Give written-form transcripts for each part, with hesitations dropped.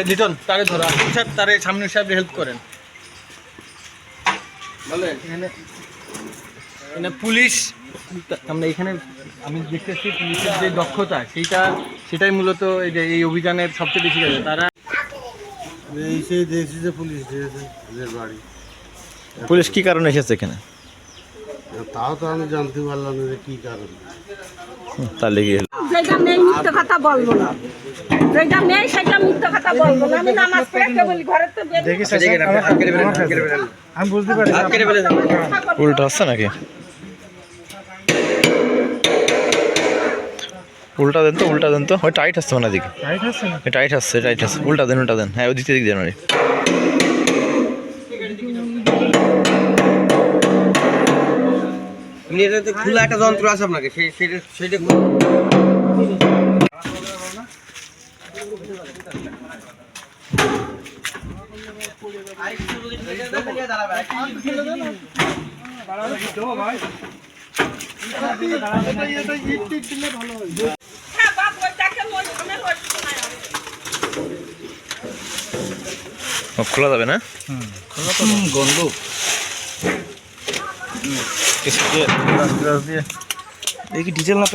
লিটন তারে ধরো, সাহেব তারে সামনে সাহেব হেল্প করেন। এখানে পুলিশ, আমরা এখানে আমি দেখতেছি পুলিশের যে দক্ষতা সেটাই মূলত এই অভিযানের সবচেয়ে বেশি কাজে। তারা দেখছি যে পুলিশ কি কারণে এসেছে এখানে, তাও তো আমি জানতে পারলাম না যে কি কারণে। তার লেগে যেটা নেই মিথ্যে কথা বলবো না, যেটা নেই সেটা মিথ্যে কথা বলবো না। আমি নামাজ পড়ে বলি ঘরে তো আমি বুঝতে পারি উল্টো আসছে নাকি, উল্টা দেন তো, উল্টা দেন তো, ওই টাইট আসছে না দিকে, টাইট আসছে, উল্টা দেন, হ্যাঁ ওই দিকে দেন। খোলা একটা যন্ত্র আছে আপনাকে, সেইটা খোলা যাবে না, গন্ধ দেখি ডিজেল না,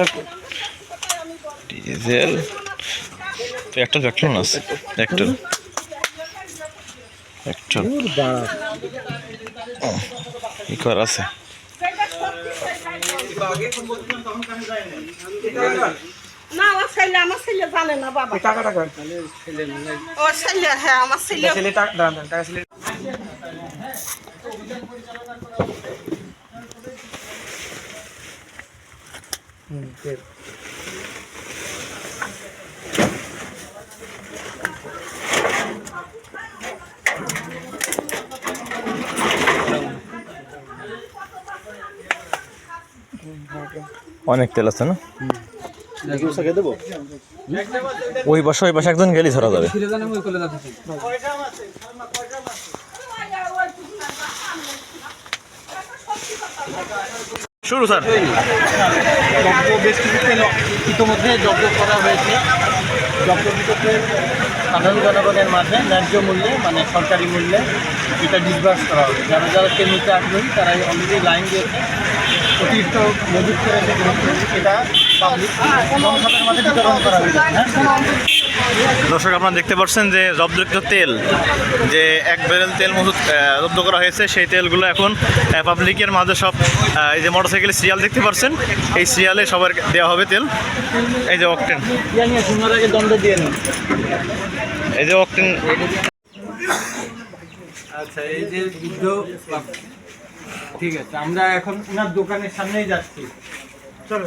ডিজেল তো একটা ফ্যাক্টর না আছে, একটা ই কর আছে। না আমার ছেলে জানে না বাবা। টাকাটা কর ও ছেলে, হ্যাঁ আমার ছেলে। ছেলে টাকা দান, টাকা ছেলে অনেক তেল আছে না, ওই পাশে একজন গেলি ধরা যাবে। শুরু স্যার, বেশ কিছু তেল ইতিমধ্যে জব্দ করা হয়েছে। জব্দকৃত তেল সাধারণ জনগণের মাঝে ন্যায্য মূল্যে, মানে সরকারি মূল্যে এটা ডিসবার্স করা হবে। যারা যারা তেল নিতে আগ্রহী তারা অলরেডি লাইন দিয়েছে, অতিরিক্ত মজুত করে এটা পাবলিক জনসাধারণের মাঝে বিতরণ করা হয়েছে। দর্শক আপনারা দেখতে পাচ্ছেন যে জব্দকৃত তেল, যে 1 ব্যারেল তেল মজুত জব্দ করা হয়েছে, সেই তেলগুলো এখন পাবলিকের মাঝে সব, এই যে মোটরসাইকেলের সিরিয়াল দেখতে পাচ্ছেন, এই সিরিয়ালে সবার দেওয়া হবে তেল। এই যে অকটেন, আগে দণ্ড দিয়ে নিন। এই যে অকটেন। আচ্ছা, এই যে বৃদ্ধ, ঠিক আছে, আমরা এখন ওনার দোকানের সামনেই যাচ্ছি। চলো।